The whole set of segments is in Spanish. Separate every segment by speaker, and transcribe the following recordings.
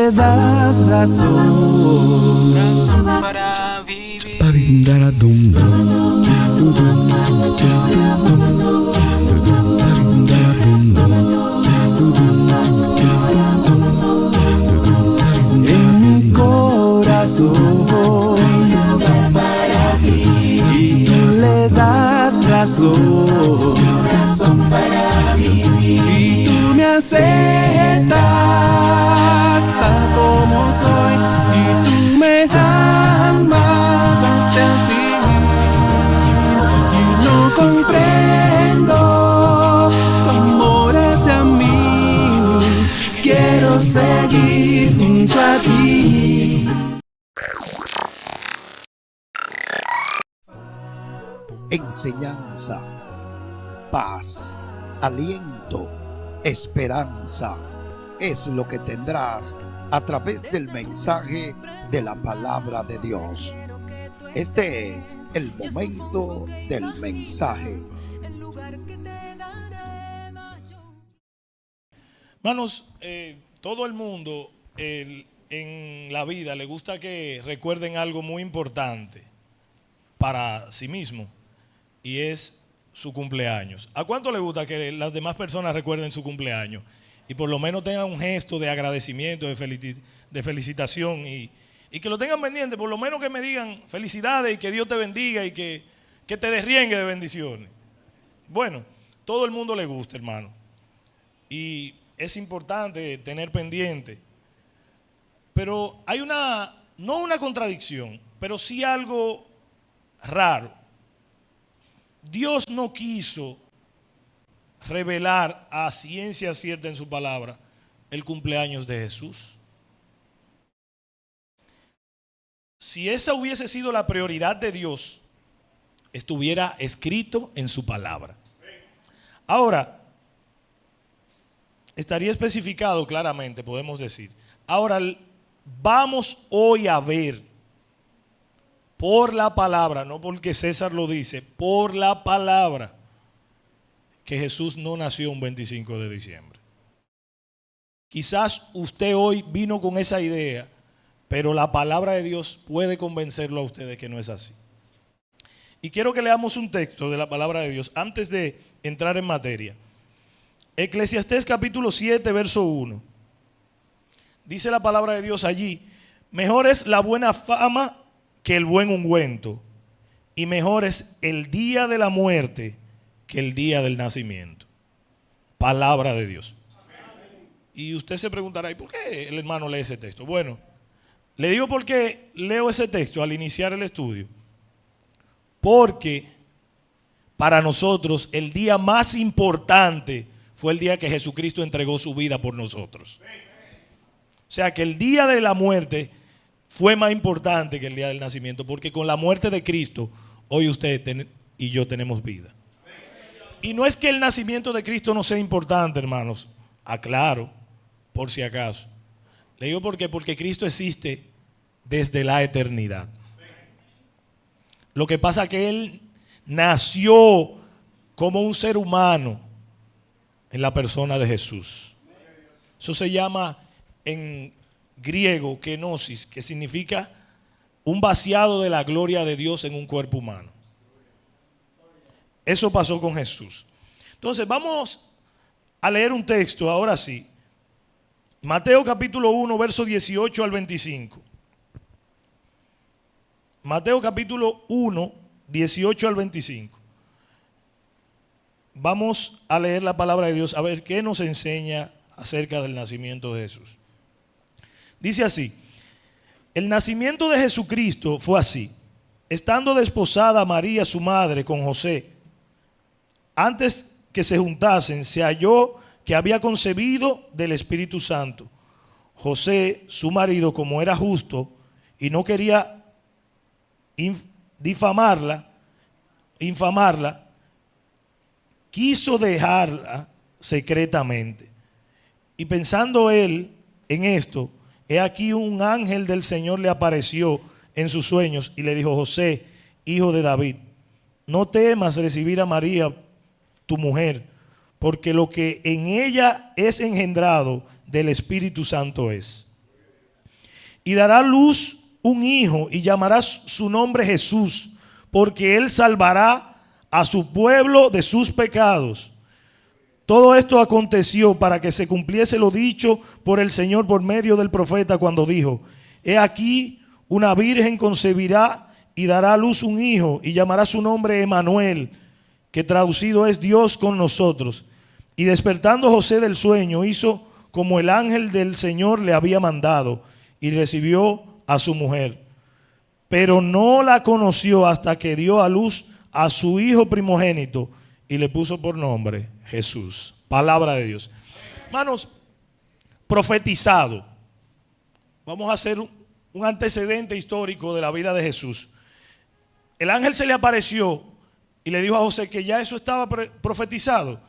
Speaker 1: le das razón
Speaker 2: para vivir.
Speaker 1: En mi corazón y tú le das razón para vivir. Y tú me aceptas tal como soy y tú me amas hasta el fin. Y no comprendo tu amor hacia mí. Quiero seguir junto a ti.
Speaker 3: Enseñanza, paz, aliento, esperanza es lo que tendrás a través del mensaje de la palabra de Dios. Este es el momento del mensaje.
Speaker 4: Hermanos, todo el mundo en la vida le gusta que recuerden algo muy importante para sí mismo, y es su cumpleaños. ¿A cuánto le gusta que las demás personas recuerden su cumpleaños y por lo menos tengan un gesto de agradecimiento, de felicitación y que lo tengan pendiente? Por lo menos que me digan felicidades y que Dios te bendiga y que te derriengue de bendiciones. Bueno, todo el mundo le gusta, hermano, y es importante tener pendiente, pero hay no una contradicción, pero sí algo raro. Dios no quiso revelar a ciencia cierta en su palabra el cumpleaños de Jesús. Si esa hubiese sido la prioridad de Dios, estuviera escrito en su palabra. Ahora, estaría especificado claramente, podemos decir. Ahora, vamos hoy a ver por la palabra, no porque César lo dice, por la palabra, que Jesús no nació un 25 de diciembre. Quizás usted hoy vino con esa idea, pero la palabra de Dios puede convencerlo a ustedes que no es así. Y quiero que leamos un texto de la palabra de Dios antes de entrar en materia. Eclesiastés capítulo 7, verso 1. Dice la palabra de Dios allí: mejor es la buena fama que el buen ungüento, y mejor es el día de la muerte que el día del nacimiento. Palabra de Dios. Y usted se preguntará, ¿y por qué el hermano lee ese texto? Bueno, le digo por qué leo ese texto al iniciar el estudio. Porque para nosotros el día más importante fue el día que Jesucristo entregó su vida por nosotros. O sea que el día de la muerte fue más importante que el día del nacimiento, porque con la muerte de Cristo, hoy usted y yo tenemos vida. Y no es que el nacimiento de Cristo no sea importante, hermanos. Aclaro, por si acaso. Le digo por qué, porque Cristo existe desde la eternidad. Lo que pasa es que Él nació como un ser humano en la persona de Jesús. Eso se llama en griego kenosis, que significa un vaciado de la gloria de Dios en un cuerpo humano. Eso pasó con Jesús. Entonces vamos a leer un texto, ahora sí. Mateo capítulo 1, verso 18 al 25. Mateo capítulo 1, 18 al 25. Vamos a leer la palabra de Dios, a ver qué nos enseña acerca del nacimiento de Jesús. Dice así: el nacimiento de Jesucristo fue así. Estando desposada María, su madre, con José, antes que se juntasen, se halló que había concebido del Espíritu Santo. José, su marido, como era justo y no quería infamarla, quiso dejarla secretamente. Y pensando él en esto, he aquí un ángel del Señor le apareció en sus sueños y le dijo: José, hijo de David, no temas recibir a María, tu mujer, porque lo que en ella es engendrado del Espíritu Santo es. y dará a luz un hijo y llamarás su nombre Jesús, porque él salvará a su pueblo de sus pecados. Todo esto aconteció para que se cumpliese lo dicho por el Señor por medio del profeta cuando dijo: he aquí, una virgen concebirá y dará a luz un hijo y llamará su nombre Emmanuel, que traducido es Dios con nosotros. Y despertando José del sueño, hizo como el ángel del Señor le había mandado y recibió a su mujer. Pero no la conoció hasta que dio a luz a su hijo primogénito y le puso por nombre Jesús. Palabra de Dios. Hermanos, profetizado. Vamos a hacer un antecedente histórico de la vida de Jesús. El ángel se le apareció y le dijo a José que ya eso estaba profetizado.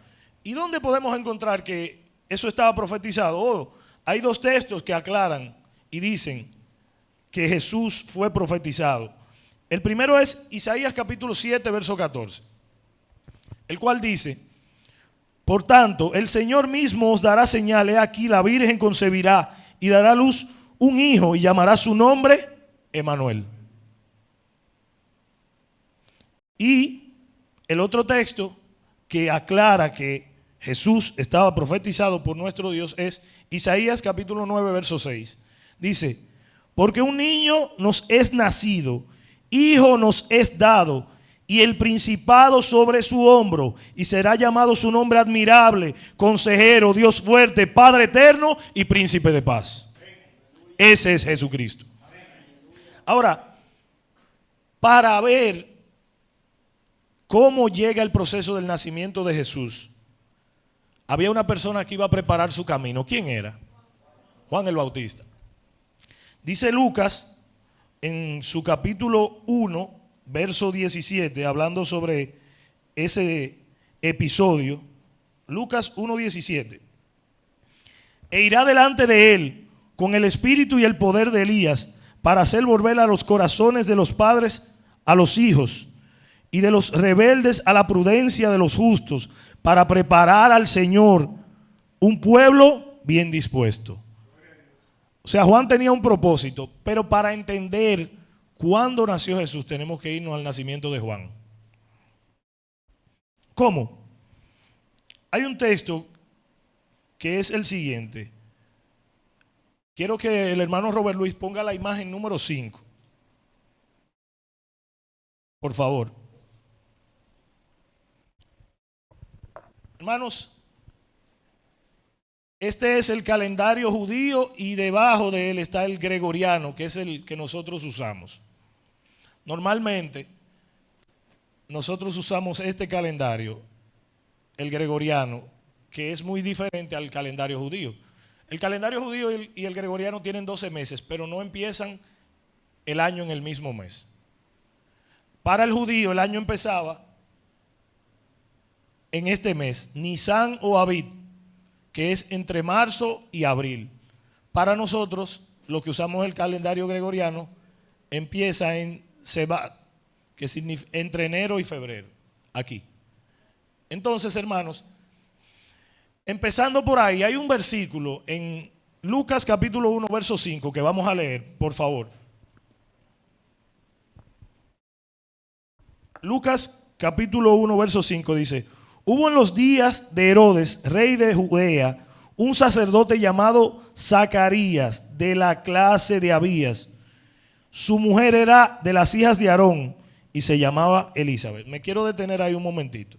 Speaker 4: ¿Y dónde podemos encontrar que eso estaba profetizado? Oh, hay dos textos que aclaran y dicen que Jesús fue profetizado. El primero es Isaías capítulo 7, verso 14, el cual dice: por tanto, el Señor mismo os dará señal, he aquí la virgen concebirá y dará a luz un hijo y llamará su nombre Emmanuel. Y el otro texto que aclara que Jesús estaba profetizado por nuestro Dios es Isaías capítulo 9, verso 6. Dice: porque un niño nos es nacido, hijo nos es dado, y el principado sobre su hombro, y será llamado su nombre admirable, consejero, Dios fuerte, Padre eterno y príncipe de paz. Ese es Jesucristo. Ahora, para ver cómo llega el proceso del nacimiento de Jesús, había una persona que iba a preparar su camino. ¿Quién era? Juan el Bautista. Dice Lucas en su capítulo 1, verso 17, hablando sobre ese episodio. Lucas 1:17. E irá delante de él con el espíritu y el poder de Elías, para hacer volver a los corazones de los padres a los hijos, y de los rebeldes a la prudencia de los justos, para preparar al Señor un pueblo bien dispuesto. O sea, Juan tenía un propósito, pero para entender cuándo nació Jesús tenemos que irnos al nacimiento de Juan. ¿Cómo? Hay un texto que es el siguiente. Quiero que el hermano Robert Luis ponga la imagen número 5. Por favor. Hermanos, este es el calendario judío y debajo de él está el gregoriano, que es el que nosotros usamos. Normalmente, nosotros usamos este calendario, el gregoriano, que es muy diferente al calendario judío. El calendario judío y el gregoriano tienen 12 meses, pero no empiezan el año en el mismo mes. Para el judío, el año empezaba en este mes, Nisan o Abib, que es entre marzo y abril. Para nosotros, los que usamos el calendario gregoriano, empieza en Sebat, que significa entre enero y febrero, aquí. Entonces, hermanos, empezando por ahí, hay un versículo en Lucas capítulo 1, verso 5, que vamos a leer, por favor. Lucas capítulo 1, verso 5 dice: hubo en los días de Herodes, rey de Judea, un sacerdote llamado Zacarías, de la clase de Abías. Su mujer era de las hijas de Aarón y se llamaba Elizabeth. Me quiero detener ahí un momentito.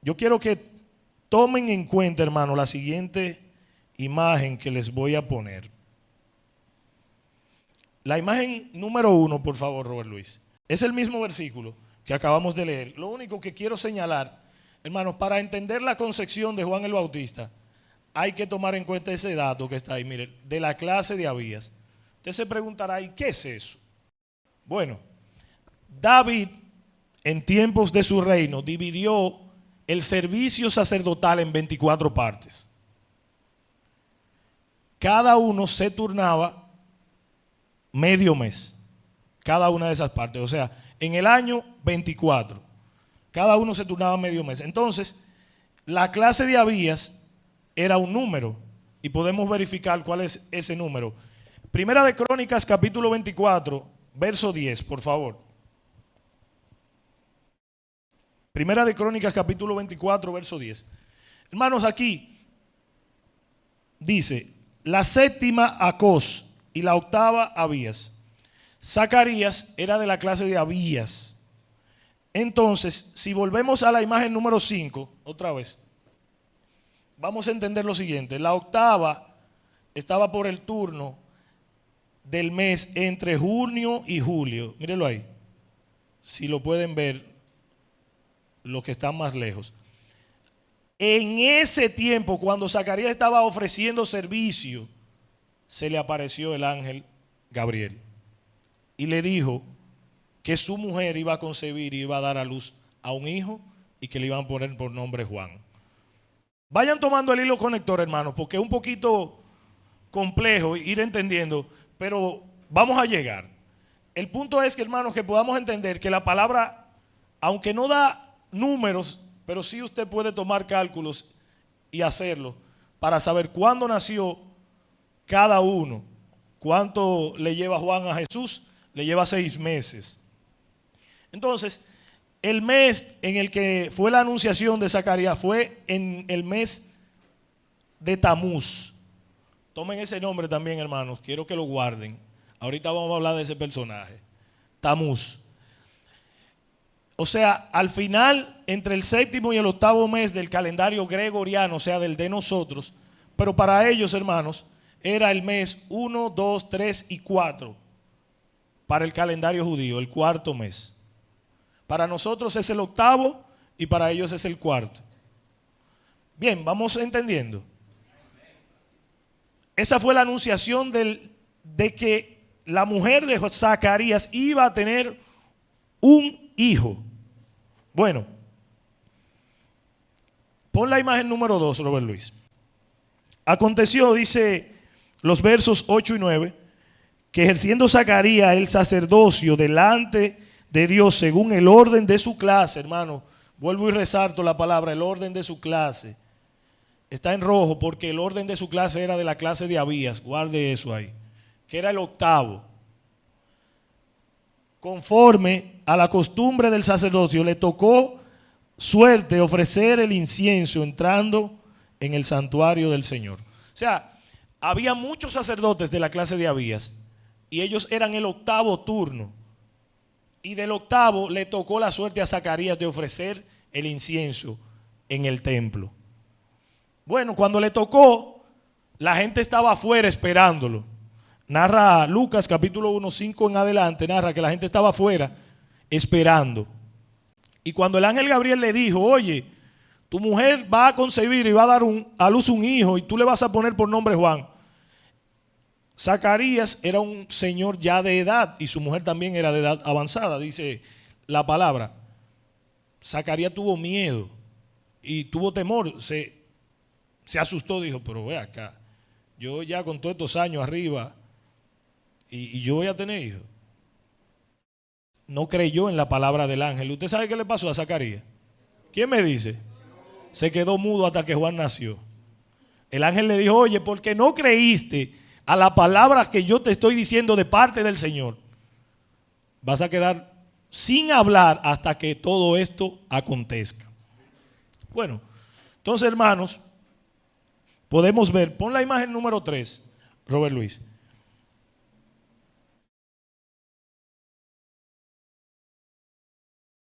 Speaker 4: Yo quiero que tomen en cuenta, hermano, la siguiente imagen que les voy a poner. La imagen número 1, por favor, Robert Luis. Es el mismo versículo que acabamos de leer. Lo único que quiero señalar, hermanos, para entender la concepción de Juan el Bautista, hay que tomar en cuenta ese dato que está ahí, miren, de la clase de Abías. Usted se preguntará, ¿y qué es eso? Bueno, David, en tiempos de su reino, dividió el servicio sacerdotal en 24 partes. Cada uno se turnaba medio mes, cada una de esas partes. O sea, en el año 24, cada uno se turnaba medio mes. Entonces, la clase de Abías era un número y podemos verificar cuál es ese número. Primera de Crónicas, capítulo 24, verso 10, por favor. Primera de Crónicas, capítulo 24, verso 10. Hermanos, aquí dice, la séptima Acós y la octava Abías. Zacarías era de la clase de Abías. Entonces, si volvemos a la imagen número 5, otra vez, vamos a entender lo siguiente. La octava estaba por el turno del mes entre junio y julio. Mírenlo ahí, si lo pueden ver, los que están más lejos. En ese tiempo, cuando Zacarías estaba ofreciendo servicio, se le apareció el ángel Gabriel y le dijo que su mujer iba a concebir y iba a dar a luz a un hijo y que le iban a poner por nombre Juan. Vayan tomando el hilo conector, hermanos, porque es un poquito complejo ir entendiendo, pero vamos a llegar. El punto es que, hermanos, que podamos entender que la palabra, aunque no da números, pero sí usted puede tomar cálculos y hacerlo para saber cuándo nació cada uno. ¿Cuánto le lleva Juan a Jesús? Le lleva 6 meses. Entonces, el mes en el que fue la anunciación de Zacarías fue en el mes de Tamuz. Tomen ese nombre también, hermanos, quiero que lo guarden. Ahorita vamos a hablar de ese personaje. Tamuz. O sea, al final, entre el séptimo y el octavo mes del calendario gregoriano, o sea, del de nosotros, pero para ellos, hermanos, era el mes 1, 2, 3 y 4 para el calendario judío, el cuarto mes. Para nosotros es el octavo y para ellos es el cuarto. Bien, vamos entendiendo. Esa fue la anunciación de que la mujer de Zacarías iba a tener un hijo. Bueno, pon la imagen número 2, Robert Luis. Aconteció, dice los versos 8 y 9, que ejerciendo Zacarías el sacerdocio delante de Dios según el orden de su clase, hermano, vuelvo y resalto la palabra, el orden de su clase. Está en rojo porque el orden de su clase era de la clase de Abías, guarde eso ahí, que era el octavo. Conforme a la costumbre del sacerdocio, le tocó suerte ofrecer el incienso entrando en el santuario del Señor. O sea, había muchos sacerdotes de la clase de Abías y ellos eran el octavo turno. Y del octavo le tocó la suerte a Zacarías de ofrecer el incienso en el templo. Bueno, cuando le tocó, la gente estaba afuera esperándolo. Narra Lucas capítulo 1, 5 en adelante, narra que la gente estaba afuera esperando. Y cuando el ángel Gabriel le dijo, oye, tu mujer va a concebir y va a dar a luz un hijo y tú le vas a poner por nombre Juan. Zacarías era un señor ya de edad y su mujer también era de edad avanzada, dice la palabra. Zacarías tuvo miedo y tuvo temor, se asustó, dijo, pero ve acá, yo ya con todos estos años arriba y yo voy a tener hijos. No creyó en la palabra del ángel. ¿Usted sabe qué le pasó a Zacarías? ¿Quién me dice? Se quedó mudo hasta que Juan nació. El ángel le dijo, oye, porque no creíste a la palabra que yo te estoy diciendo de parte del Señor, vas a quedar sin hablar hasta que todo esto acontezca. Bueno, entonces, hermanos, podemos ver, pon la imagen número 3, Robert Luis.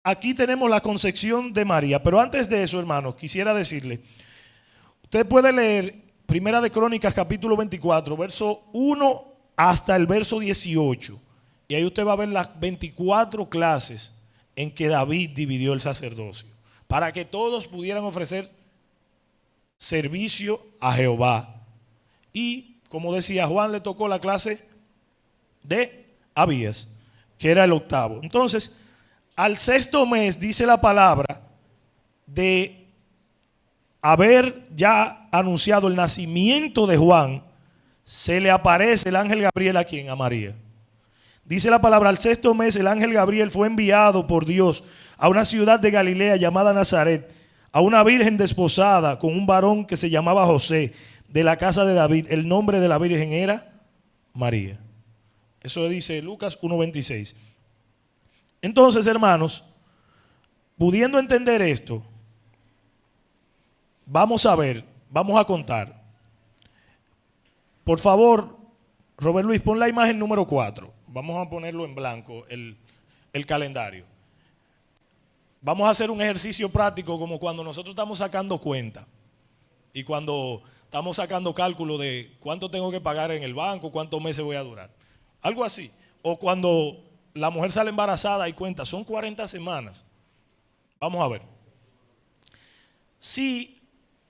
Speaker 4: Aquí tenemos la concepción de María, pero antes de eso, hermanos, quisiera decirle, usted puede leer Primera de Crónicas capítulo 24, verso 1 hasta el verso 18, y ahí usted va a ver las 24 clases en que David dividió el sacerdocio, para que todos pudieran ofrecer servicio a Jehová. Y, como decía, Juan le tocó la clase de Abías, que era el octavo. Entonces, al sexto mes, dice la palabra, de haber ya anunciado el nacimiento de Juan, se le aparece el ángel Gabriel a quien, a María. Dice la palabra, al sexto mes el ángel Gabriel fue enviado por Dios a una ciudad de Galilea llamada Nazaret, a una virgen desposada con un varón que se llamaba José, de la casa de David. El nombre de la virgen era María. Eso dice Lucas 1:26. Entonces, hermanos, pudiendo entender esto, vamos a ver, vamos a contar. Por favor, Robert Luis, pon la imagen número 4. Vamos a ponerlo en blanco, el calendario. Vamos a hacer un ejercicio práctico como cuando nosotros estamos sacando cuenta y cuando estamos sacando cálculo de cuánto tengo que pagar en el banco, cuántos meses voy a durar. Algo así. O cuando la mujer sale embarazada y cuenta, son 40 semanas. Vamos a ver. Si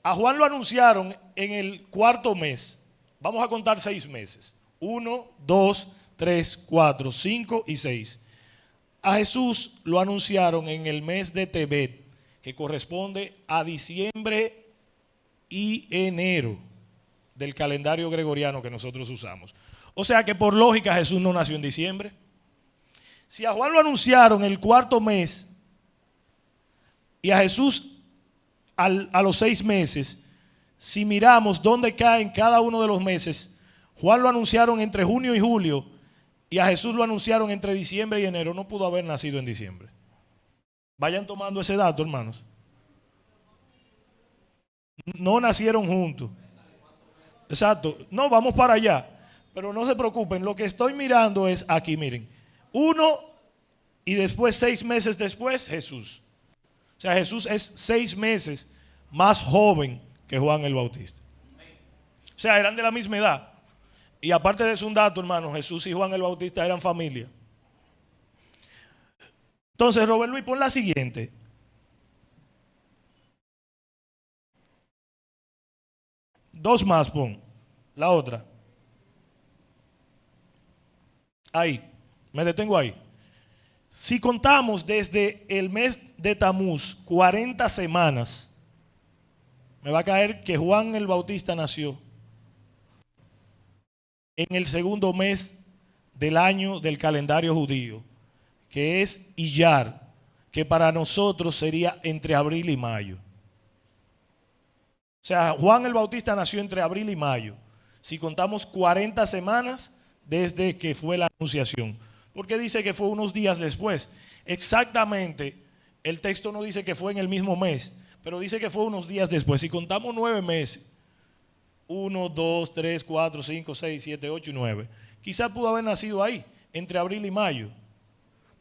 Speaker 4: a Juan lo anunciaron en el cuarto mes, vamos a contar 6 meses. 1, 2, 3, 4, 5 y 6. A Jesús lo anunciaron en el mes de Tebet, que corresponde a diciembre y enero del calendario gregoriano que nosotros usamos. O sea que por lógica Jesús no nació en diciembre. Si a Juan lo anunciaron el cuarto mes y a Jesús a los 6 meses, si miramos dónde caen cada uno de los meses, Juan lo anunciaron entre junio y julio y a Jesús lo anunciaron entre diciembre y enero. No pudo haber nacido en diciembre. Vayan tomando ese dato, hermanos. No nacieron juntos. Exacto. No, vamos para allá. Pero no se preocupen, lo que estoy mirando es aquí, miren. 1 y después 6 meses después, Jesús. O sea, Jesús es 6 meses más joven que Juan el Bautista. O sea, eran de la misma edad. Y aparte de eso, un dato, hermano, Jesús y Juan el Bautista eran familia. Entonces, Robert Luis, pon la siguiente. Dos más, pon. La otra. Ahí, me detengo ahí. Si contamos desde el mes de Tamuz 40 semanas, me va a caer que Juan el Bautista nació en el segundo mes del año del calendario judío, que es Iyar, que para nosotros sería entre abril y mayo. O sea, Juan el Bautista nació entre abril y mayo. Si contamos 40 semanas desde que fue la anunciación. Porque dice que fue unos días después. Exactamente, el texto no dice que fue en el mismo mes, pero dice que fue unos días después. Si contamos 9 meses, 1, 2, 3, 4, 5, 6, 7, 8 y 9. Quizás pudo haber nacido ahí, entre abril y mayo.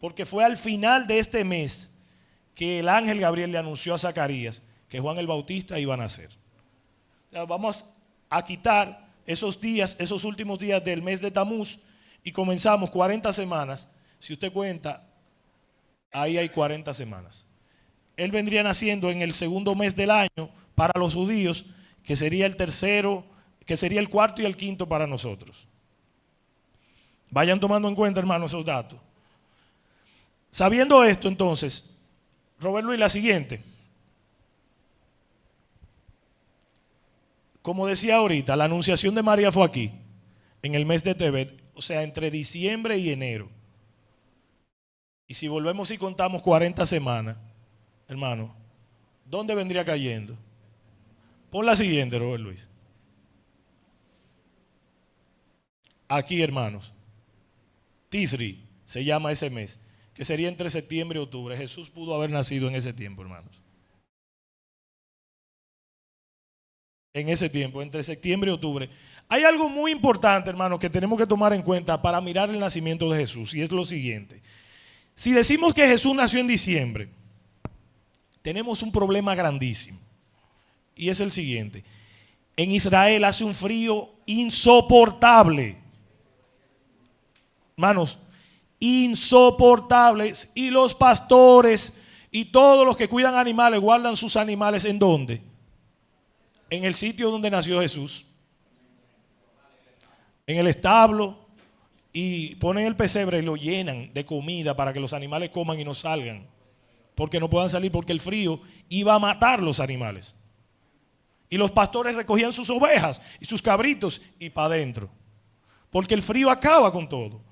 Speaker 4: Porque fue al final de este mes que el ángel Gabriel le anunció a Zacarías que Juan el Bautista iba a nacer. O sea, vamos a quitar esos días, esos últimos días del mes de Tamuz y comenzamos 40 semanas. Si usted cuenta, ahí hay 40 semanas. Él vendría naciendo en el segundo mes del año para los judíos, que sería el tercero, que sería el cuarto y el quinto para nosotros. Vayan tomando en cuenta, hermanos, esos datos. Sabiendo esto, entonces, Robert Luis, la siguiente. Como decía ahorita, la anunciación de María fue aquí, en el mes de Tebet, o sea, entre diciembre y enero. Y si volvemos y contamos 40 semanas, hermano, ¿dónde vendría cayendo? Pon la siguiente, Robert Luis. Aquí, hermanos, Tisri se llama ese mes, que sería entre septiembre y octubre. Jesús pudo haber nacido en ese tiempo, hermanos. En ese tiempo, entre septiembre y octubre. Hay algo muy importante, hermanos, que tenemos que tomar en cuenta para mirar el nacimiento de Jesús, y es lo siguiente. Si decimos que Jesús nació en diciembre, tenemos un problema grandísimo, y es el siguiente. En Israel hace un frío insoportable. Hermanos, insoportables, y los pastores y todos los que cuidan animales guardan sus animales ¿en dónde? En el sitio donde nació Jesús, en el establo, y ponen el pesebre y lo llenan de comida para que los animales coman y no salgan, porque no puedan salir, porque el frío iba a matar los animales. Y los pastores recogían sus ovejas y sus cabritos y para adentro, porque el frío acaba con todo.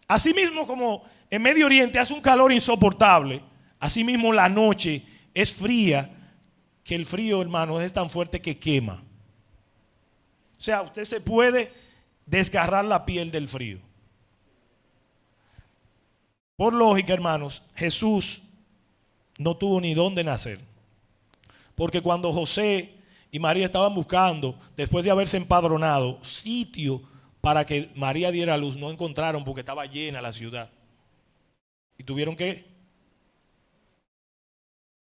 Speaker 4: Asimismo, como en Medio Oriente hace un calor insoportable, asimismo la noche es fría, que el frío, hermano, es tan fuerte que quema. O sea, usted se puede desgarrar la piel del frío. Por lógica, hermanos, Jesús no tuvo ni dónde nacer. Porque cuando José y María estaban buscando, después de haberse empadronado, sitio para que María diera a luz, no encontraron porque estaba llena la ciudad. Y tuvieron que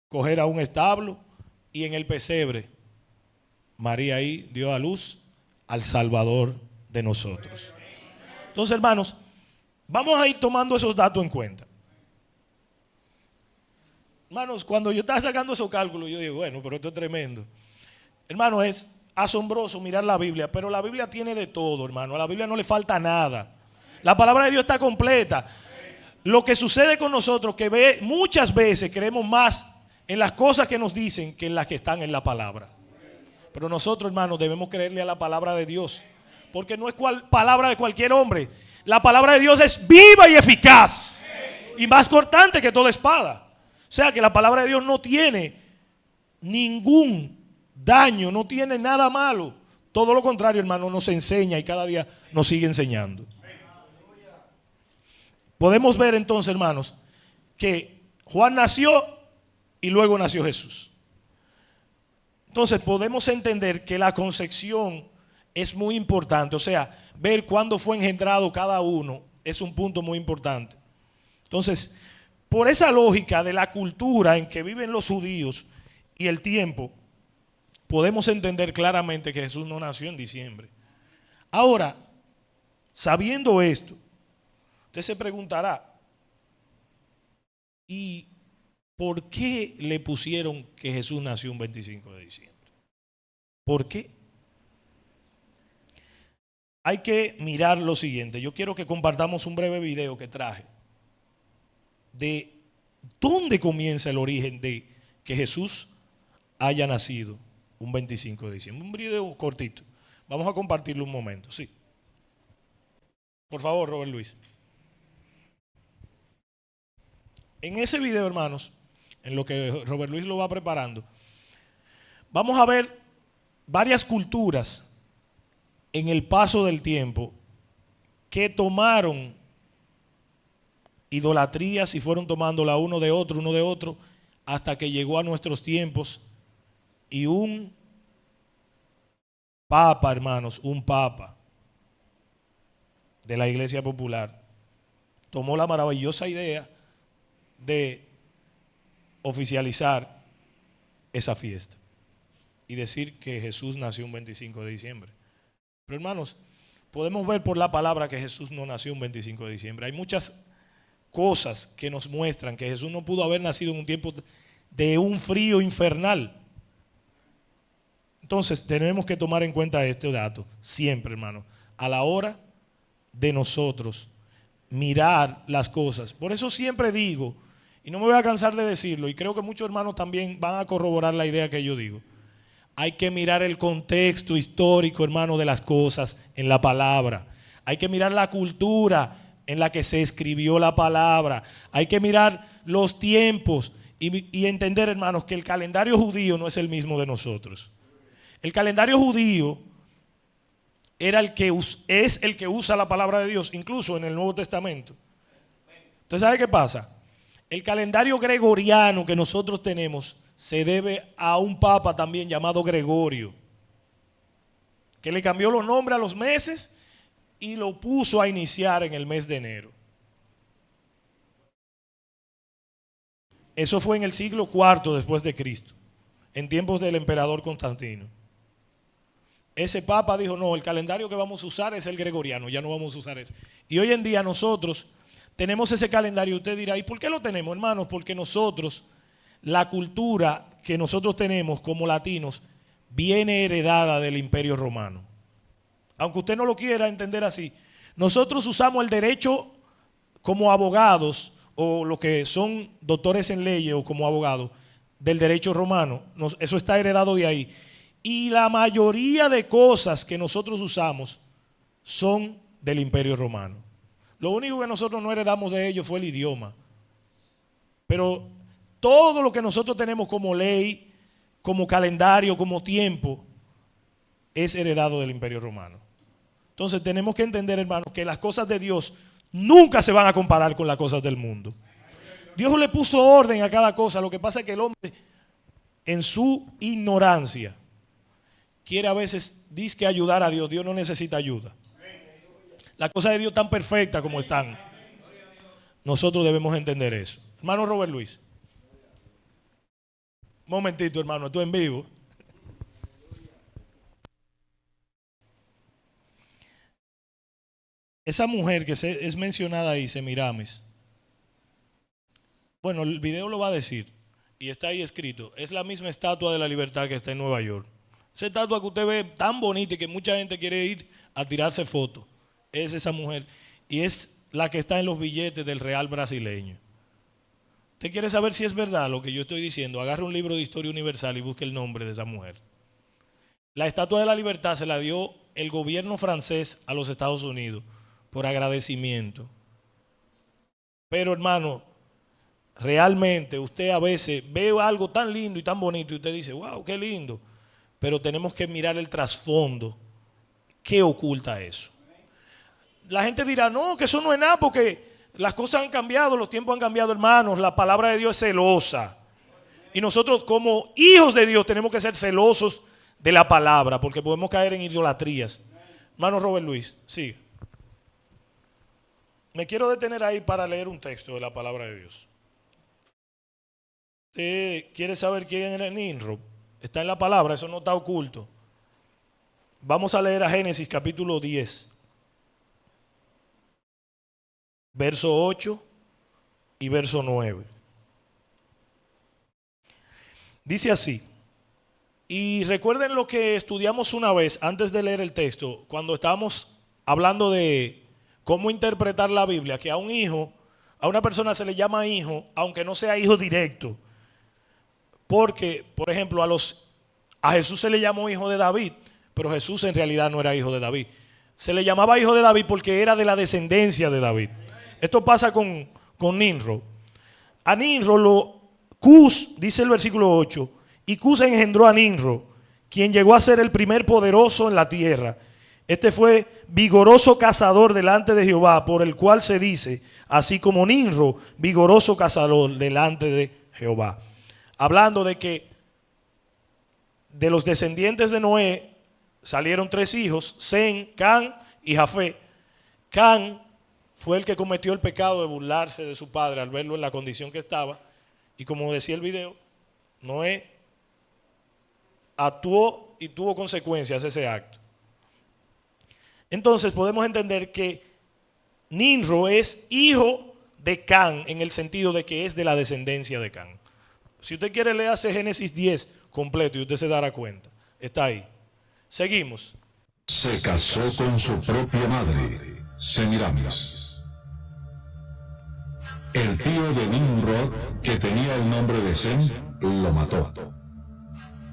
Speaker 4: coger a un establo y en el pesebre, María ahí dio a luz al Salvador de nosotros. Entonces, hermanos, vamos a ir tomando esos datos en cuenta. Hermanos, cuando yo estaba sacando esos cálculos, yo digo, bueno, pero esto es tremendo. Hermano, es asombroso mirar la Biblia, pero la Biblia tiene de todo, hermano. A la Biblia no le falta nada. La palabra de Dios está completa. Lo que sucede con nosotros, que muchas veces creemos más en las cosas que nos dicen que en las que están en la palabra. Pero nosotros, hermanos, debemos creerle a la palabra de Dios, porque no es palabra de cualquier hombre. La palabra de Dios es viva y eficaz y más cortante que toda espada. O sea que la palabra de Dios no tiene ningún daño, no tiene nada malo. Todo lo contrario, hermano, nos enseña y cada día nos sigue enseñando. Podemos ver entonces, hermanos, que Juan nació y luego nació Jesús. Entonces podemos entender que la concepción es muy importante. O sea, ver cuándo fue engendrado cada uno es un punto muy importante. Entonces, por esa lógica de la cultura en que viven los judíos y el tiempo, podemos entender claramente que Jesús no nació en diciembre. Ahora, sabiendo esto, usted se preguntará, ¿y por qué le pusieron que Jesús nació un 25 de diciembre? ¿Por qué? Hay que mirar lo siguiente. Yo quiero que compartamos un breve video que traje de dónde comienza el origen de que Jesús haya nacido un 25 de diciembre. Un video cortito. Vamos a compartirlo un momento, sí. Por favor, Robert Luis. En ese video, hermanos, en lo que Robert Luis lo va preparando, vamos a ver varias culturas en el paso del tiempo que tomaron idolatrías y fueron tomándola uno de otro, hasta que llegó a nuestros tiempos y un papa, hermanos, un papa de la Iglesia Popular tomó la maravillosa idea de oficializar esa fiesta y decir que Jesús nació un 25 de diciembre. Pero hermanos, podemos ver por la palabra que Jesús no nació un 25 de diciembre. Hay muchas cosas que nos muestran que Jesús no pudo haber nacido en un tiempo de un frío infernal. Entonces tenemos que tomar en cuenta este dato siempre, hermano, a la hora de nosotros mirar las cosas. Por eso siempre digo, y no me voy a cansar de decirlo, y creo que muchos hermanos también van a corroborar la idea que yo digo, hay que mirar el contexto histórico, hermano, de las cosas en la palabra. Hay que mirar la cultura en la que se escribió la palabra. Hay que mirar los tiempos y entender, hermanos, que el calendario judío no es el mismo de nosotros. El calendario judío era es el que usa la palabra de Dios, incluso en el Nuevo Testamento. ¿Usted sabe qué pasa? El calendario gregoriano que nosotros tenemos se debe a un papa también llamado Gregorio, que le cambió los nombres a los meses y lo puso a iniciar en el mes de enero. Eso fue en el siglo IV después de Cristo, en tiempos del emperador Constantino. Ese papa dijo, no, el calendario que vamos a usar es el gregoriano, ya no vamos a usar ese. Y hoy en día nosotros tenemos ese calendario. Usted dirá, ¿y por qué lo tenemos, hermanos? Porque nosotros, la cultura que nosotros tenemos como latinos, viene heredada del Imperio Romano. Aunque usted no lo quiera entender así, nosotros usamos el derecho como abogados, o los que son doctores en leyes o como abogados, del derecho romano. Eso está heredado de ahí. Y la mayoría de cosas que nosotros usamos son del Imperio Romano. Lo único que nosotros no heredamos de ellos fue el idioma. Pero todo lo que nosotros tenemos como ley, como calendario, como tiempo, es heredado del Imperio Romano. Entonces tenemos que entender, hermanos, que las cosas de Dios nunca se van a comparar con las cosas del mundo. Dios le puso orden a cada cosa. Lo que pasa es que el hombre, en su ignorancia, quiere a veces dizque ayudar a Dios. Dios no necesita ayuda. Las cosas de Dios están perfectas como están. Nosotros debemos entender eso. Hermano Robert Luis. Un momentito, hermano, estoy en vivo. Esa mujer que es mencionada ahí, Semiramis. Bueno, el video lo va a decir. Y está ahí escrito. Es la misma estatua de la libertad que está en Nueva York. Esa estatua que usted ve tan bonita y que mucha gente quiere ir a tirarse fotos. Es esa mujer. Y es la que está en los billetes del real brasileño. ¿Usted quiere saber si es verdad lo que yo estoy diciendo? Agarre un libro de historia universal y busque el nombre de esa mujer. La estatua de la libertad se la dio el gobierno francés a los Estados Unidos por agradecimiento. Pero hermano, realmente usted a veces ve algo tan lindo y tan bonito y usted dice, wow, qué lindo. Pero tenemos que mirar el trasfondo. ¿Qué oculta eso? La gente dirá, no, que eso no es nada porque las cosas han cambiado, los tiempos han cambiado, hermanos. La palabra de Dios es celosa. Y nosotros como hijos de Dios tenemos que ser celosos de la palabra porque podemos caer en idolatrías. Hermano Robert Luis, sigue. Me quiero detener ahí para leer un texto de la palabra de Dios. ¿Usted quiere saber quién era Nimrod? Está en la palabra, eso no está oculto. Vamos a leer a Génesis capítulo 10. Verso 8 y verso 9. Dice así. Y recuerden lo que estudiamos una vez antes de leer el texto, cuando estábamos hablando de cómo interpretar la Biblia, que a un hijo, a una persona se le llama hijo, aunque no sea hijo directo. Porque, por ejemplo, a Jesús se le llamó hijo de David, pero Jesús en realidad no era hijo de David. Se le llamaba hijo de David porque era de la descendencia de David. Esto pasa con Nimrod. A Nimrod, Cus, dice el versículo 8, y Cus engendró a Nimrod, quien llegó a ser el primer poderoso en la tierra. Este fue vigoroso cazador delante de Jehová, por el cual se dice, así como Nimrod, vigoroso cazador delante de Jehová. Hablando de que de los descendientes de Noé salieron 3 hijos, Sem, Cam y Jafé. Cam fue el que cometió el pecado de burlarse de su padre al verlo en la condición que estaba. Y como decía el video, Noé actuó y tuvo consecuencias ese acto. Entonces podemos entender que Nimrod es hijo de Cam en el sentido de que es de la descendencia de Cam. Si usted quiere, léase Génesis 10 completo y usted se dará cuenta. Está ahí. Seguimos.
Speaker 5: Se casó con su propia madre, Semiramis. El tío de Nimrod, que tenía el nombre de Sem, lo mató.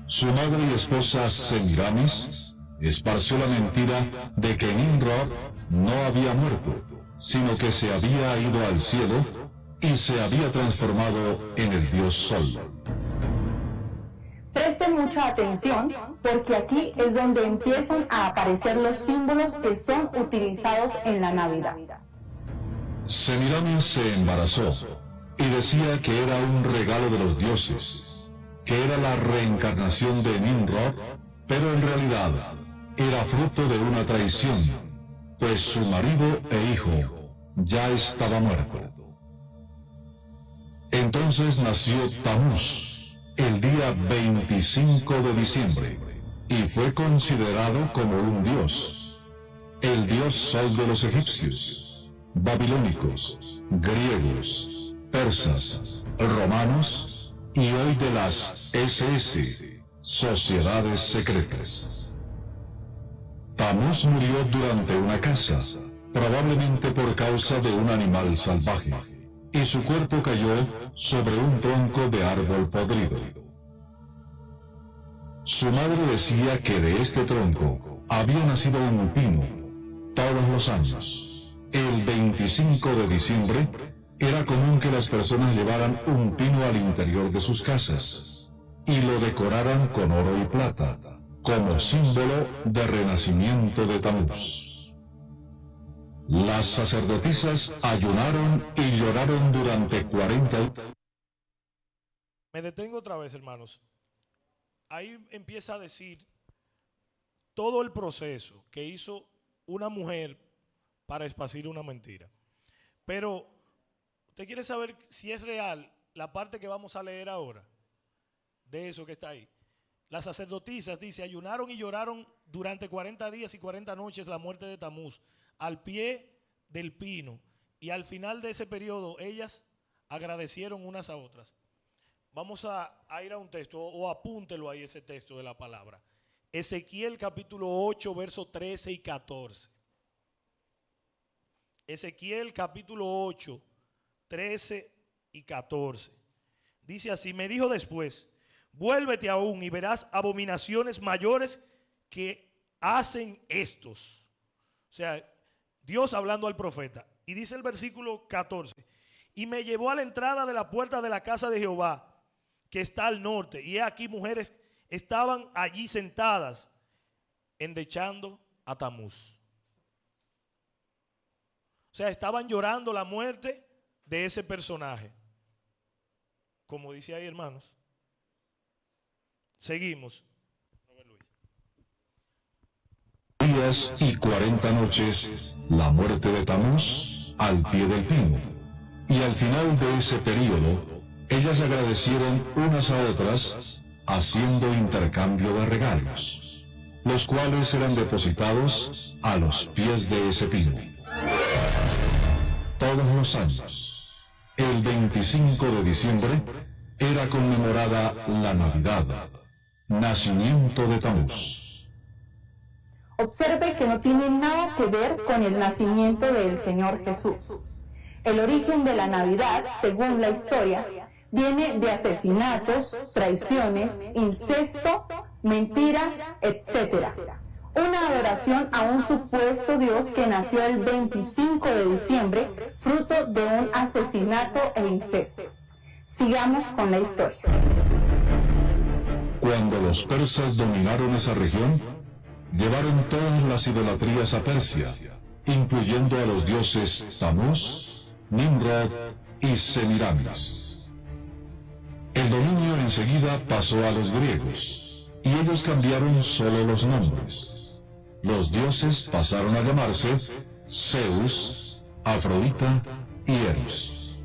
Speaker 5: Su madre y esposa Semiramis esparció la mentira de que Nimrod no había muerto, sino que se había ido al cielo y se había transformado en el dios Sol.
Speaker 6: Presten mucha atención porque aquí es donde empiezan a aparecer los símbolos que son utilizados en la Navidad.
Speaker 5: Semiramis se embarazó y decía que era un regalo de los dioses, que era la reencarnación de Nimrod, pero en realidad era fruto de una traición, pues su marido e hijo ya estaba muerto. Entonces nació Tamuz, el día 25 de diciembre, y fue considerado como un dios, el dios Sol de los egipcios, babilónicos, griegos, persas, romanos y hoy de las SS, sociedades secretas. Tamuz murió durante una caza, probablemente por causa de un animal salvaje, y su cuerpo cayó sobre un tronco de árbol podrido. Su madre decía que de este tronco había nacido un pino todos los años. El 25 de diciembre era común que las personas llevaran un pino al interior de sus casas y lo decoraran con oro y plata, como símbolo de renacimiento de Tamuz. Las sacerdotisas ayunaron y lloraron durante 40 días.
Speaker 4: Me detengo otra vez, hermanos. Ahí empieza a decir todo el proceso que hizo una mujer para esparcir una mentira. Pero, ¿usted quiere saber si es real la parte que vamos a leer ahora? De eso que está ahí. Las sacerdotisas, dice, ayunaron y lloraron durante 40 días y 40 noches la muerte de Tamuz, al pie del pino. Y al final de ese periodo, ellas agradecieron unas a otras. Vamos a ir a un texto, o apúntelo ahí ese texto de la palabra. Ezequiel capítulo 8, versos 13 y 14. Ezequiel capítulo 8, 13 y 14. Dice así, me dijo después, vuélvete aún y verás abominaciones mayores que hacen estos. O sea, Dios hablando al profeta. Y dice el versículo 14, y me llevó a la entrada de la puerta de la casa de Jehová, que está al norte, y he aquí mujeres estaban allí sentadas, endechando a Tamuz. O sea, estaban llorando la muerte de ese personaje. Como dice ahí, hermanos. Seguimos.
Speaker 5: Días y 40 noches la muerte de Tamuz al pie del pino. Y al final de ese período, ellas agradecieron unas a otras, haciendo intercambio de regalos, los cuales eran depositados a los pies de ese pino. Todos los años, el 25 de diciembre, era conmemorada la Navidad, nacimiento de Tamuz.
Speaker 6: Observe que no tiene nada que ver con el nacimiento del Señor Jesús. El origen de la Navidad, según la historia, viene de asesinatos, traiciones, incesto, mentira, etc. Una adoración a un supuesto Dios que nació el 25 de diciembre, fruto de un asesinato e incesto. Sigamos con la historia.
Speaker 5: Cuando los persas dominaron esa región, llevaron todas las idolatrías a Persia, incluyendo a los dioses Tamuz, Nimrod y Semiramis. El dominio enseguida pasó a los griegos, y ellos cambiaron solo los nombres. Los dioses pasaron a llamarse Zeus, Afrodita y Eros.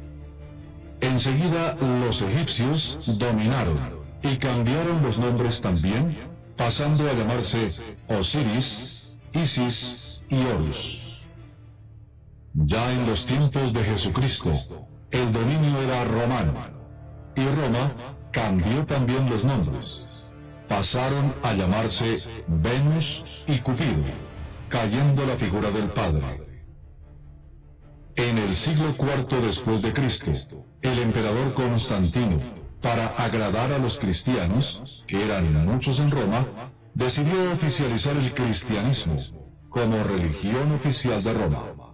Speaker 5: Enseguida los egipcios dominaron y cambiaron los nombres también, pasando a llamarse Osiris, Isis y Horus. Ya en los tiempos de Jesucristo, el dominio era romano, y Roma cambió también los nombres. Pasaron a llamarse Venus y Cupido, cayendo la figura del Padre. En el siglo IV después de Cristo, el emperador Constantino, para agradar a los cristianos, que eran muchos en Roma, decidió oficializar el cristianismo como religión oficial de Roma.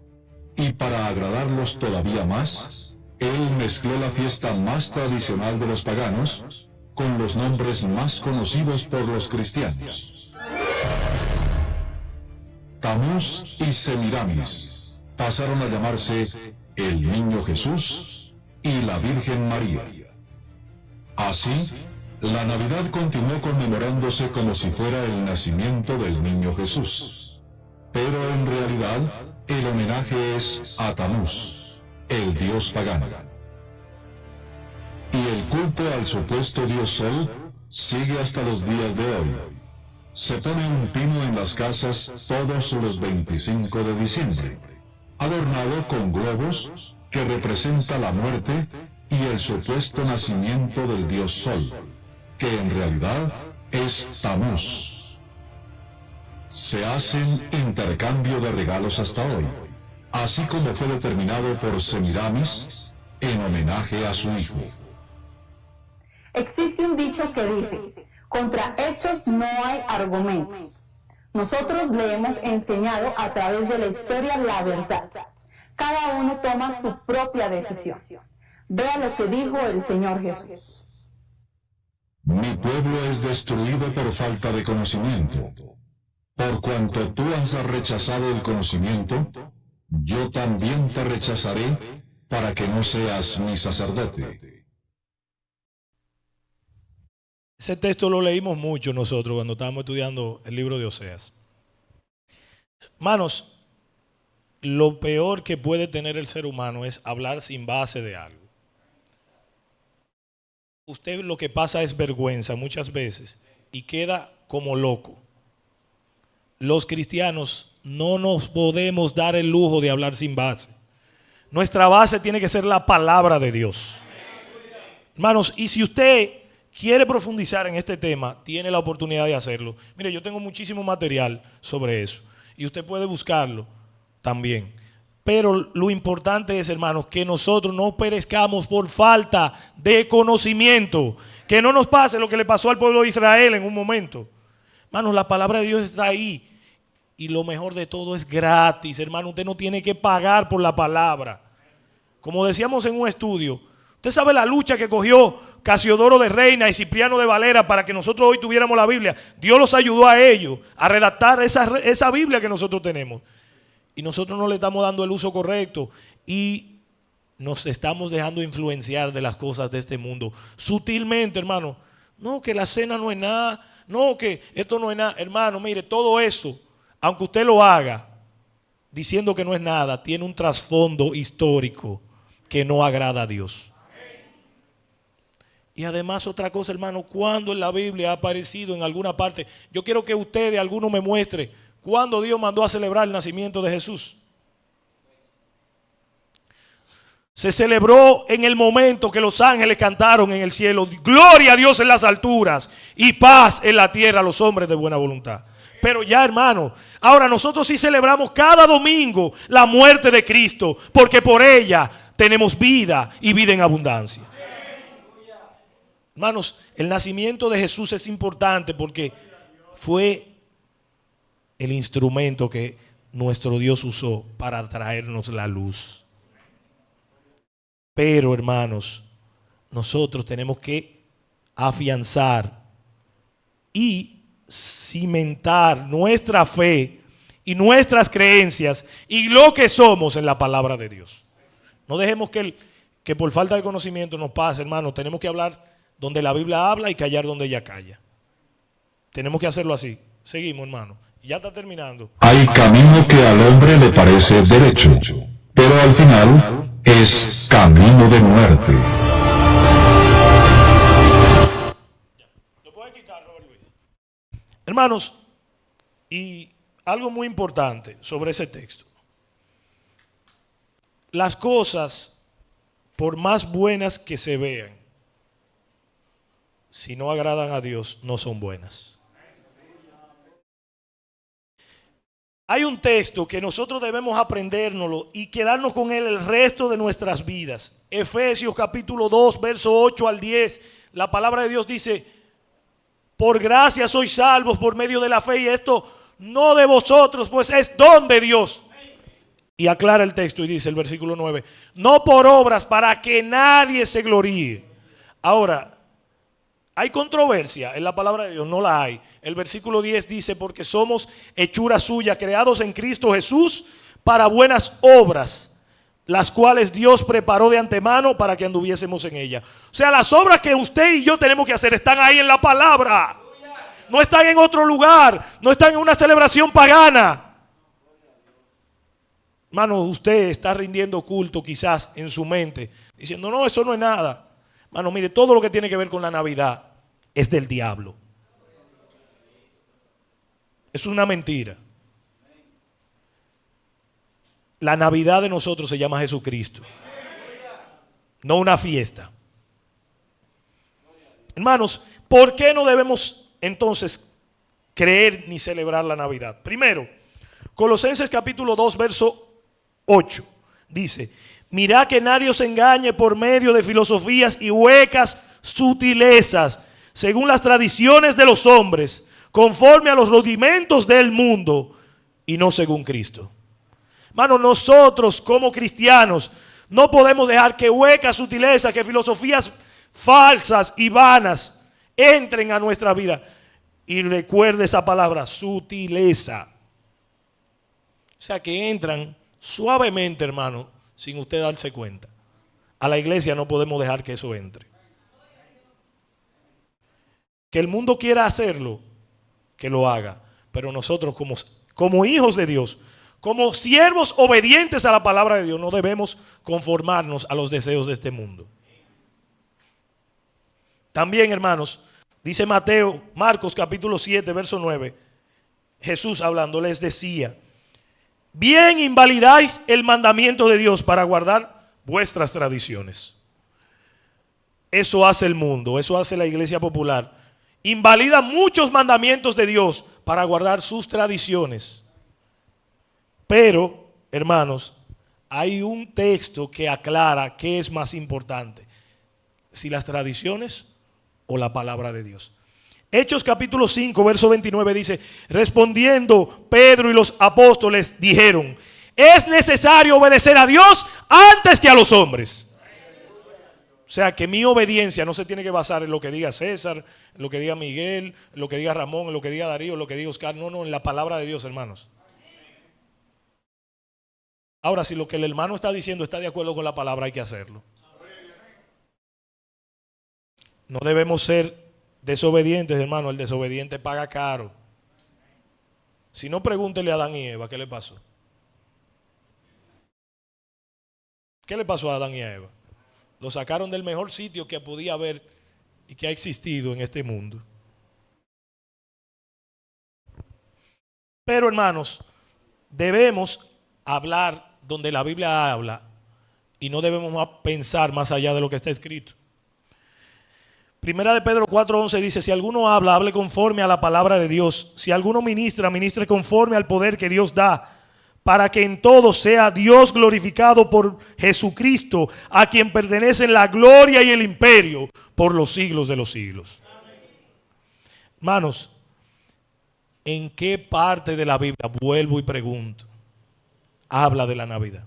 Speaker 5: Y para agradarlos todavía más, él mezcló la fiesta más tradicional de los paganos con los nombres más conocidos por los cristianos. Tamuz y Semiramis pasaron a llamarse el Niño Jesús y la Virgen María. Así, la Navidad continuó conmemorándose como si fuera el nacimiento del Niño Jesús. Pero en realidad, el homenaje es a Tamuz, el dios pagano. Y el culto al supuesto dios Sol sigue hasta los días de hoy. Se pone un pino en las casas todos los 25 de diciembre, adornado con globos que representa la muerte y el supuesto nacimiento del dios Sol, que en realidad es Tamuz. Se hacen intercambio de regalos hasta hoy, así como fue determinado por Semiramis en homenaje a su hijo.
Speaker 6: Existe un dicho que dice, contra hechos no hay argumentos. Nosotros le hemos enseñado a través de la historia la verdad. Cada uno toma su propia decisión. Vea lo que dijo el Señor Jesús.
Speaker 5: Mi pueblo es destruido por falta de conocimiento. Por cuanto tú has rechazado el conocimiento, yo también te rechazaré para que no seas mi sacerdote.
Speaker 4: Ese texto lo leímos mucho nosotros cuando estábamos estudiando el libro de Oseas. Hermanos, lo peor que puede tener el ser humano es hablar sin base de algo. Usted lo que pasa es vergüenza muchas veces y queda como loco. Los cristianos no nos podemos dar el lujo de hablar sin base. Nuestra base tiene que ser la palabra de Dios. Hermanos, y si usted quiere profundizar en este tema, tiene la oportunidad de hacerlo. Mire, yo tengo muchísimo material sobre eso y usted puede buscarlo también. Pero lo importante es, hermanos, que nosotros no perezcamos por falta de conocimiento. Que no nos pase lo que le pasó al pueblo de Israel en un momento. Hermanos, la palabra de Dios está ahí. Y lo mejor de todo es gratis, hermano. Usted no tiene que pagar por la palabra. Como decíamos en un estudio, usted sabe la lucha que cogió Casiodoro de Reina y Cipriano de Valera para que nosotros hoy tuviéramos la Biblia. Dios los ayudó a ellos a redactar esa Biblia que nosotros tenemos. Y nosotros no le estamos dando el uso correcto y nos estamos dejando influenciar de las cosas de este mundo. Sutilmente, hermano. No, que la cena no es nada. No, que esto no es nada. Hermano, mire, todo eso, aunque usted lo haga diciendo que no es nada, tiene un trasfondo histórico que no agrada a Dios. Y además otra cosa, hermano, cuando en la Biblia ha aparecido en alguna parte, yo quiero que ustedes, alguno me muestre, cuando Dios mandó a celebrar el nacimiento de Jesús. Se celebró en el momento que los ángeles cantaron en el cielo: gloria a Dios en las alturas y paz en la tierra a los hombres de buena voluntad. Pero ya, hermano, ahora nosotros sí celebramos cada domingo la muerte de Cristo, porque por ella tenemos vida y vida en abundancia. Hermanos, el nacimiento de Jesús es importante porque fue el instrumento que nuestro Dios usó para traernos la luz. Pero, hermanos, nosotros tenemos que afianzar y cimentar nuestra fe y nuestras creencias y lo que somos en la palabra de Dios. No dejemos que por falta de conocimiento nos pase, hermanos. Tenemos que hablar donde la Biblia habla y callar donde ella calla. Tenemos que hacerlo así. Seguimos, hermano. Ya está terminando.
Speaker 5: Hay camino que al hombre le parece derecho, pero al final es camino de muerte.
Speaker 4: ¿Lo puede quitar, Robert Luis? Hermanos, y algo muy importante sobre ese texto. Las cosas, por más buenas que se vean, si no agradan a Dios, no son buenas. Hay un texto que nosotros debemos aprendérnoslo y quedarnos con él el resto de nuestras vidas. Efesios capítulo 2, verso 8 al 10. La palabra de Dios dice: por gracia sois salvos por medio de la fe, y esto no de vosotros, pues es don de Dios. Y aclara el texto y dice el versículo 9: no por obras, para que nadie se gloríe. Ahora, ¿hay controversia en la palabra de Dios? No la hay. El versículo 10 dice: porque somos hechura suya, creados en Cristo Jesús para buenas obras, las cuales Dios preparó de antemano para que anduviésemos en ellas. O sea, las obras que usted y yo tenemos que hacer están ahí en la palabra. No están en otro lugar, no están en una celebración pagana. Hermano, usted está rindiendo culto quizás en su mente, diciendo: no, eso no es nada. Hermano, mire, todo lo que tiene que ver con la Navidad es del diablo. Es una mentira. La Navidad de nosotros se llama Jesucristo, no una fiesta. Hermanos, ¿por qué no debemos entonces creer ni celebrar la Navidad? Primero, Colosenses capítulo 2, verso 8 dice: mirad que nadie os engañe por medio de filosofías y huecas sutilezas, según las tradiciones de los hombres, conforme a los rudimentos del mundo y no según Cristo. Hermano, nosotros como cristianos no podemos dejar que huecas sutilezas, que filosofías falsas y vanas entren a nuestra vida. Y recuerde esa palabra, sutileza. O sea, que entran suavemente, hermano, sin usted darse cuenta. A la iglesia no podemos dejar que eso entre. Que el mundo quiera hacerlo, que lo haga. Pero nosotros como hijos de Dios, como siervos obedientes a la palabra de Dios, no debemos conformarnos a los deseos de este mundo. También, hermanos, dice Marcos capítulo 7, verso 9, Jesús hablando les decía: bien invalidáis el mandamiento de Dios para guardar vuestras tradiciones. Eso hace el mundo, eso hace la iglesia popular. Invalida muchos mandamientos de Dios para guardar sus tradiciones. Pero, hermanos, hay un texto que aclara qué es más importante, si las tradiciones o la palabra de Dios. Hechos capítulo 5, verso 29 dice: respondiendo Pedro y los apóstoles dijeron: es necesario obedecer a Dios antes que a los hombres. O sea que mi obediencia no se tiene que basar en lo que diga César, en lo que diga Miguel, en lo que diga Ramón, en lo que diga Darío, en lo que diga Oscar. No, en la palabra de Dios, hermanos. Ahora, si lo que el hermano está diciendo está de acuerdo con la palabra, hay que hacerlo. No debemos ser desobedientes, hermano. El desobediente paga caro. Si no, pregúntele a Adán y Eva qué le pasó. ¿Qué le pasó a Adán y a Eva? Lo sacaron del mejor sitio que podía haber y que ha existido en este mundo. Pero, hermanos, debemos hablar donde la Biblia habla y no debemos pensar más allá de lo que está escrito. Primera de Pedro 4:11 dice: si alguno habla, hable conforme a la palabra de Dios. Si alguno ministra, ministre conforme al poder que Dios da, para que en todo sea Dios glorificado por Jesucristo, a quien pertenecen la gloria y el imperio por los siglos de los siglos. Hermanos, ¿en qué parte de la Biblia, vuelvo y pregunto, habla de la Navidad?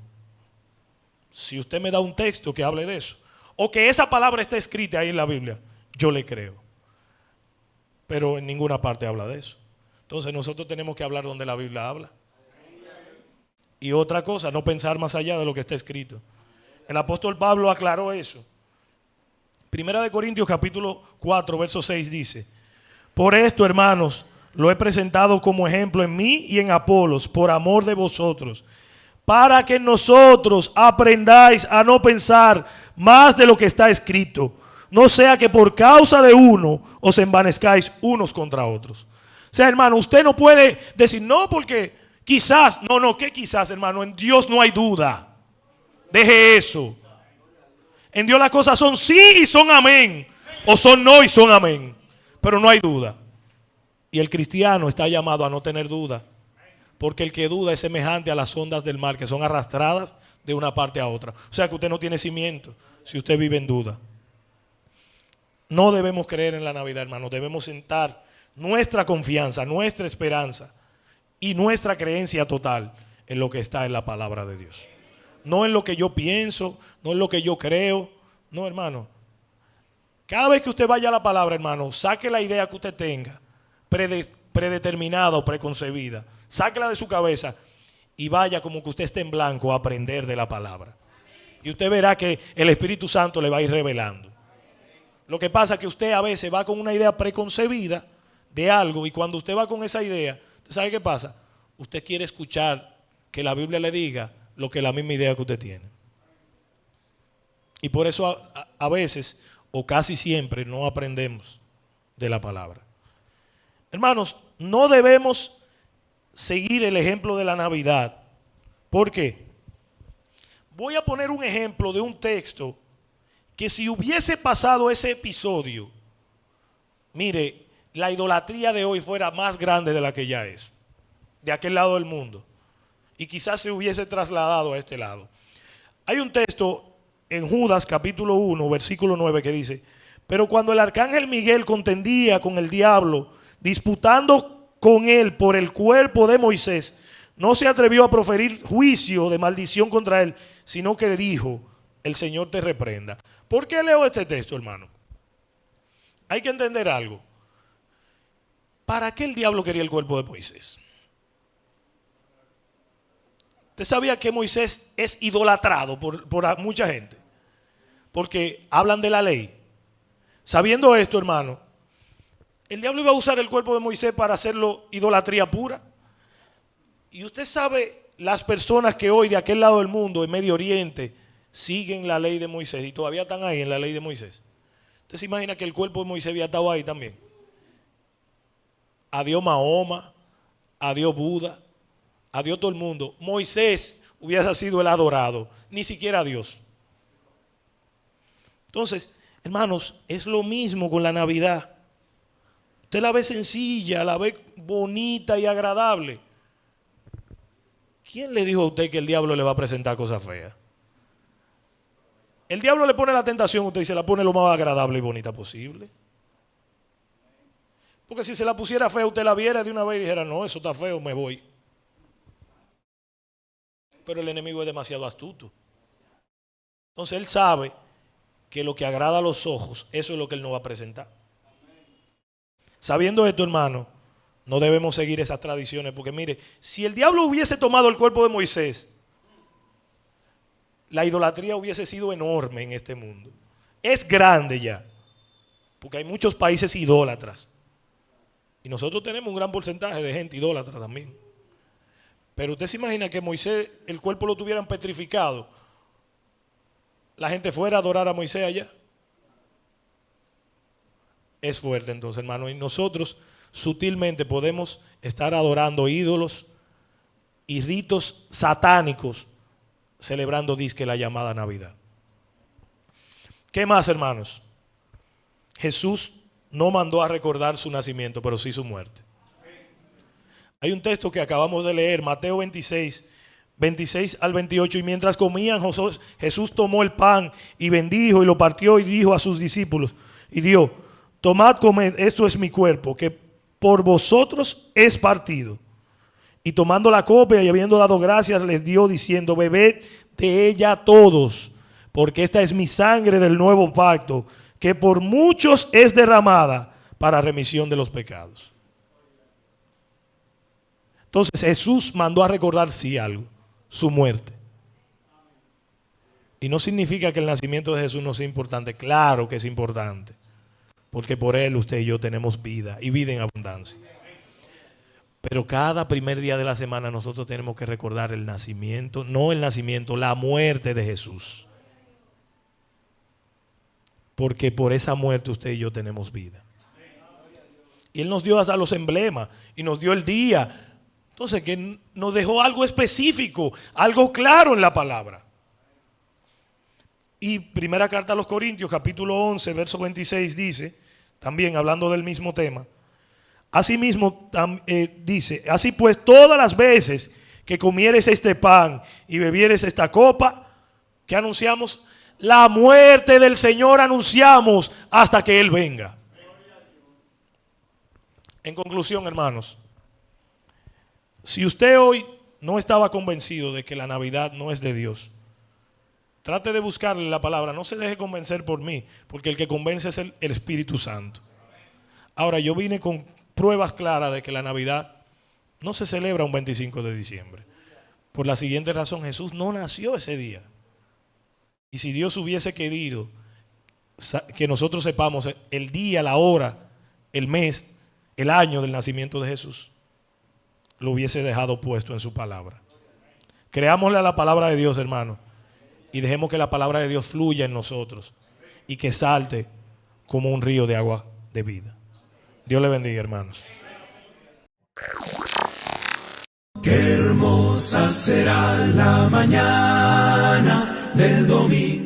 Speaker 4: Si usted me da un texto que hable de eso, o que esa palabra esté escrita ahí en la Biblia, yo le creo. Pero en ninguna parte habla de eso. Entonces nosotros tenemos que hablar donde la Biblia habla. Y otra cosa, no pensar más allá de lo que está escrito. El apóstol Pablo aclaró eso. Primera de Corintios capítulo 4, verso 6 dice: por esto, hermanos, lo he presentado como ejemplo en mí y en Apolos, por amor de vosotros, para que nosotros aprendáis a no pensar más de lo que está escrito, no sea que por causa de uno os envanezcáis unos contra otros. O sea, hermano, usted no puede decir no porque quizás, ¿qué quizás, hermano? En Dios no hay duda. Deje eso. En Dios las cosas son sí y son amén, o son no y son amén, pero no hay duda. Y el cristiano está llamado a no tener duda, porque el que duda es semejante a las ondas del mar que son arrastradas de una parte a otra. O sea que usted no tiene cimiento si usted vive en duda. No debemos creer en la Navidad, hermano. Debemos sentar nuestra confianza, nuestra esperanza y nuestra creencia total en lo que está en la palabra de Dios. No en lo que yo pienso, no en lo que yo creo. No, hermano. Cada vez que usted vaya a la palabra, hermano, saque la idea que usted tenga predeterminada o preconcebida. Sáquela de su cabeza y vaya como que usted esté en blanco a aprender de la palabra. Y usted verá que el Espíritu Santo le va a ir revelando. Lo que pasa es que usted a veces va con una idea preconcebida de algo, y cuando usted va con esa idea, ¿usted sabe qué pasa? Usted quiere escuchar que la Biblia le diga lo que la misma idea que usted tiene. Y por eso a veces, o casi siempre, no aprendemos de la palabra. Hermanos, no debemos seguir el ejemplo de la Navidad. ¿Por qué? Voy a poner un ejemplo de un texto que si hubiese pasado ese episodio, mire, la idolatría de hoy fuera más grande de la que ya es, de aquel lado del mundo, y quizás se hubiese trasladado a este lado. Hay un texto en Judas capítulo 1, versículo 9 que dice: pero cuando el arcángel Miguel contendía con el diablo, disputando con él por el cuerpo de Moisés, no se atrevió a proferir juicio de maldición contra él, sino que le dijo: el Señor te reprenda. ¿Por qué leo este texto, hermano? Hay que entender algo. ¿Para qué el diablo quería el cuerpo de Moisés? ¿Usted sabía que Moisés es idolatrado por mucha gente? Porque hablan de la ley. Sabiendo esto, hermano, el diablo iba a usar el cuerpo de Moisés para hacerlo idolatría pura. Y usted sabe las personas que hoy de aquel lado del mundo, en Medio Oriente, siguen la ley de Moisés y todavía están ahí en la ley de Moisés. ¿Usted se imagina que el cuerpo de Moisés había estado ahí también? Adiós Mahoma, adiós Buda, adiós todo el mundo. Moisés hubiese sido el adorado, ni siquiera Dios. Entonces, hermanos, es lo mismo con la Navidad. Usted la ve sencilla, la ve bonita y agradable. ¿Quién le dijo a usted que el diablo le va a presentar cosas feas? El diablo le pone la tentación, usted se la pone lo más agradable y bonita posible. Porque si se la pusiera fea, usted la viera de una vez y dijera, no, eso está feo, me voy. Pero el enemigo es demasiado astuto. Entonces él sabe que lo que agrada a los ojos, eso es lo que él nos va a presentar. Sabiendo esto, hermano, no debemos seguir esas tradiciones, porque mire, si el diablo hubiese tomado el cuerpo de Moisés, la idolatría hubiese sido enorme en este mundo. Es grande ya, porque hay muchos países idólatras. Y nosotros tenemos un gran porcentaje de gente idólatra también. Pero usted se imagina que Moisés, el cuerpo lo tuvieran petrificado, la gente fuera a adorar a Moisés allá. Es fuerte entonces, hermano. Y nosotros sutilmente podemos estar adorando ídolos y ritos satánicos, celebrando disque la llamada Navidad. ¿Qué más, hermanos? Jesús no mandó a recordar su nacimiento, pero sí su muerte. Hay un texto que acabamos de leer, Mateo 26, 26 al 28. Y mientras comían, Jesús tomó el pan y bendijo y lo partió y dijo a sus discípulos, y dio, tomad, comed, esto es mi cuerpo, que por vosotros es partido. Y tomando la copa y habiendo dado gracias, les dio diciendo, bebed de ella todos, porque esta es mi sangre del nuevo pacto, que por muchos es derramada para remisión de los pecados. Entonces Jesús mandó a recordar sí algo, su muerte. Y no significa que el nacimiento de Jesús no sea importante, claro que es importante, porque por él usted y yo tenemos vida y vida en abundancia. Pero cada primer día de la semana nosotros tenemos que recordar el nacimiento, no el nacimiento, la muerte de Jesús. Porque por esa muerte usted y yo tenemos vida. Y él nos dio hasta los emblemas y nos dio el día. Entonces que nos dejó algo específico, algo claro en la palabra. Y primera carta a los Corintios, capítulo 11, verso 26 dice, también hablando del mismo tema, asimismo dice, así pues todas las veces que comieres este pan y bebieres esta copa, que anunciamos, la muerte del Señor anunciamos hasta que Él venga. En conclusión, hermanos, si usted hoy no estaba convencido de que la Navidad no es de Dios, trate de buscarle la palabra, no se deje convencer por mí, porque el que convence es el Espíritu Santo. Ahora, yo vine con pruebas claras de que la Navidad no se celebra un 25 de diciembre. Por la siguiente razón, Jesús no nació ese día. Y si Dios hubiese querido que nosotros sepamos el día, la hora, el mes, el año del nacimiento de Jesús, lo hubiese dejado puesto en su palabra. Creámosle a la palabra de Dios, hermano, y dejemos que la palabra de Dios fluya en nosotros y que salte como un río de agua de vida. Dios le bendiga, hermanos.
Speaker 1: Qué hermosa será la mañana del domingo.